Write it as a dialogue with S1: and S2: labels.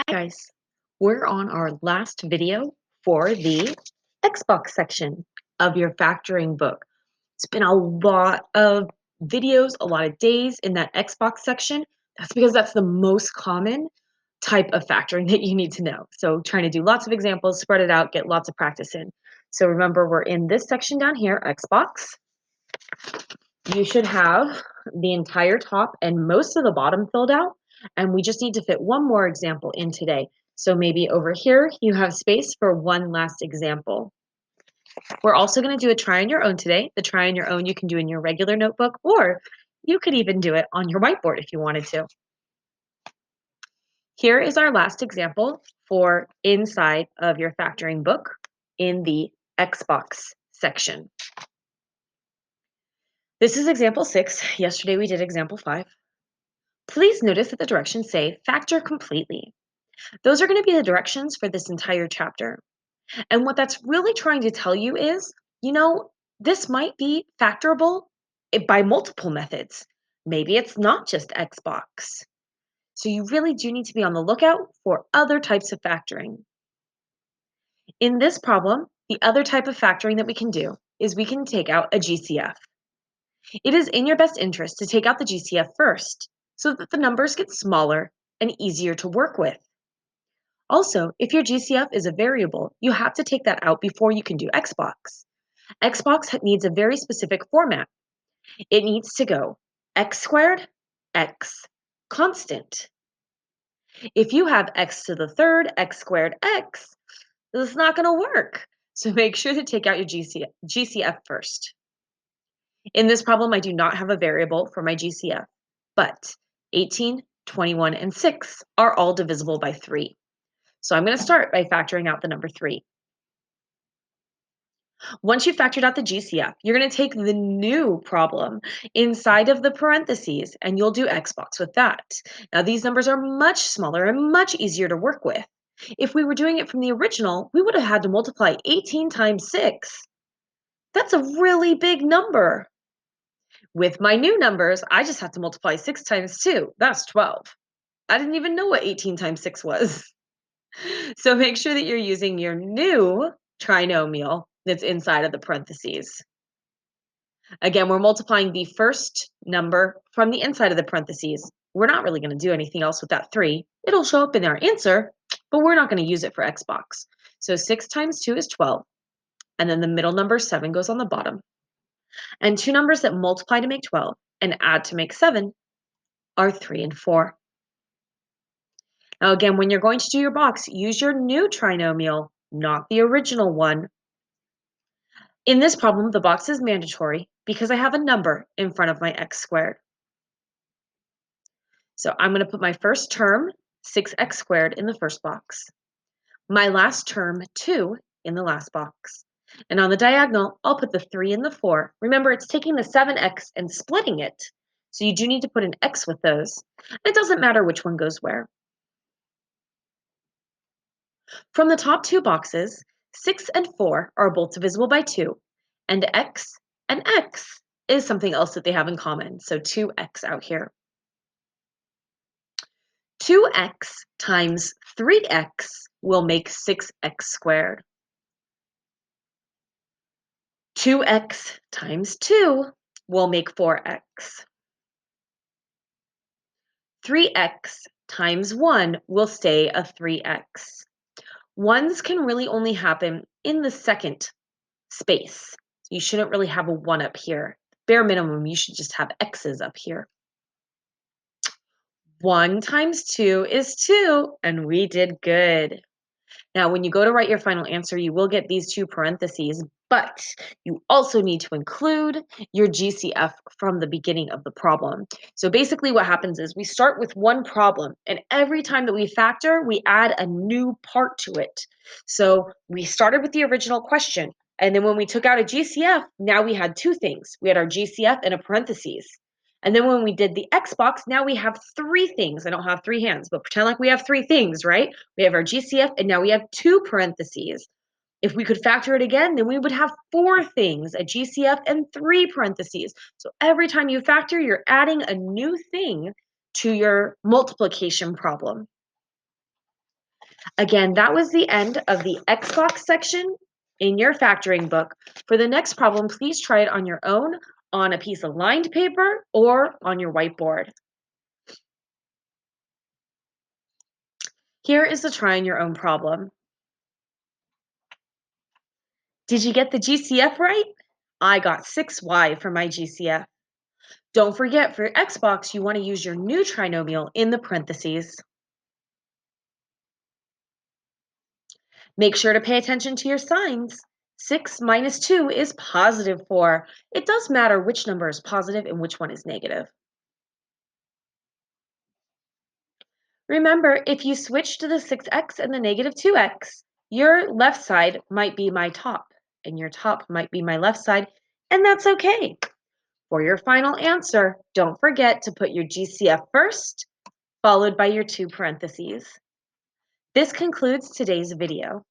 S1: Hi guys, we're on our last video for the Xbox section of your factoring book. It's been a lot of videos, a lot of days in that Xbox section. That's because that's the most common type of factoring that you need to know. So trying to do lots of examples, spread it out, get lots of practice in. So remember, we're in this section down here, Xbox. You should have the entire top and most of the bottom filled out. And we just need to fit one more example in today. So maybe over here, you have space for one last example. We're also going to do a try on your own today. The try on your own you can do in your regular notebook, or you could even do it on your whiteboard if you wanted to. Here is our last example for inside of your factoring book in the Xbox section. This is example 6. Yesterday we did example 5. Please notice that the directions say factor completely. Those are going to be the directions for this entire chapter. And what that's really trying to tell you is, this might be factorable by multiple methods. Maybe it's not just Xbox. So you really do need to be on the lookout for other types of factoring. In this problem, the other type of factoring that we can do is we can take out a GCF. It is in your best interest to take out the GCF first so that the numbers get smaller and easier to work with. Also, if your GCF is a variable, you have to take that out before you can do Xbox. Xbox needs a very specific format. It needs to go x squared, x, constant. If you have x to the third, x squared, x, this is not going to work. So make sure to take out your GCF first. In this problem, I do not have a variable for my GCF, but 18, 21, and 6 are all divisible by 3. So I'm going to start by factoring out the number 3. Once you've factored out the GCF, you're going to take the new problem inside of the parentheses and you'll do Xbox with that. Now, these numbers are much smaller and much easier to work with. If we were doing it from the original, we would have had to multiply 18 times 6. That's a really big number. With my new numbers, I just have to multiply 6 times 2. That's 12. I didn't even know what 18 times 6 was. So make sure that you're using your new trinomial that's inside of the parentheses. Again, we're multiplying the first number from the inside of the parentheses. We're not really going to do anything else with that 3. It'll show up in our answer, but we're not going to use it for Xbox. So 6 times 2 is 12. And then the middle number 7 goes on the bottom. And two numbers that multiply to make 12 and add to make 7 are 3 and 4. Now again, when you're going to do your box, use your new trinomial, not the original one. In this problem, the box is mandatory because I have a number in front of my x squared. So I'm going to put my first term, 6x squared, in the first box. My last term, 2, in the last box. And on the diagonal, I'll put the 3 and the 4. Remember, it's taking the 7x and splitting it. So you do need to put an x with those. It doesn't matter which one goes where. From the top two boxes, 6 and 4 are both divisible by 2, and x is something else that they have in common, so 2x out here. 2x times 3x will make 6x squared. 2x times 2 will make 4x. 3x times 1 will stay a 3x. Ones can really only happen in the second space. You shouldn't really have a 1 up here. Bare minimum, you should just have x's up here. 1 times 2 is 2, and we did good. Now, when you go to write your final answer, you will get these two parentheses, but you also need to include your GCF from the beginning of the problem. So basically what happens is we start with one problem, and every time that we factor, we add a new part to it. So we started with the original question, and then when we took out a GCF, now we had two things. We had our GCF and a parentheses. And then when we did the Xbox, now we have three things. I don't have three hands, but pretend like we have three things, right? We have our GCF, and now we have two parentheses. If we could factor it again, then we would have four things, a GCF and three parentheses. So every time you factor, you're adding a new thing to your multiplication problem. Again, that was the end of the Xbox section in your factoring book. For the next problem, please try it on your own on a piece of lined paper or on your whiteboard. Here is the try on your own problem. Did you get the GCF right? I got 6y for my GCF. Don't forget, for Xbox, you want to use your new trinomial in the parentheses. Make sure to pay attention to your signs. 6 minus 2 is positive 4. It does matter which number is positive and which one is negative. Remember, if you switch to the 6x and the negative 2x, your left side might be my top, and your top might be my left side, and that's okay. For your final answer, don't forget to put your GCF first, followed by your two parentheses. This concludes today's video.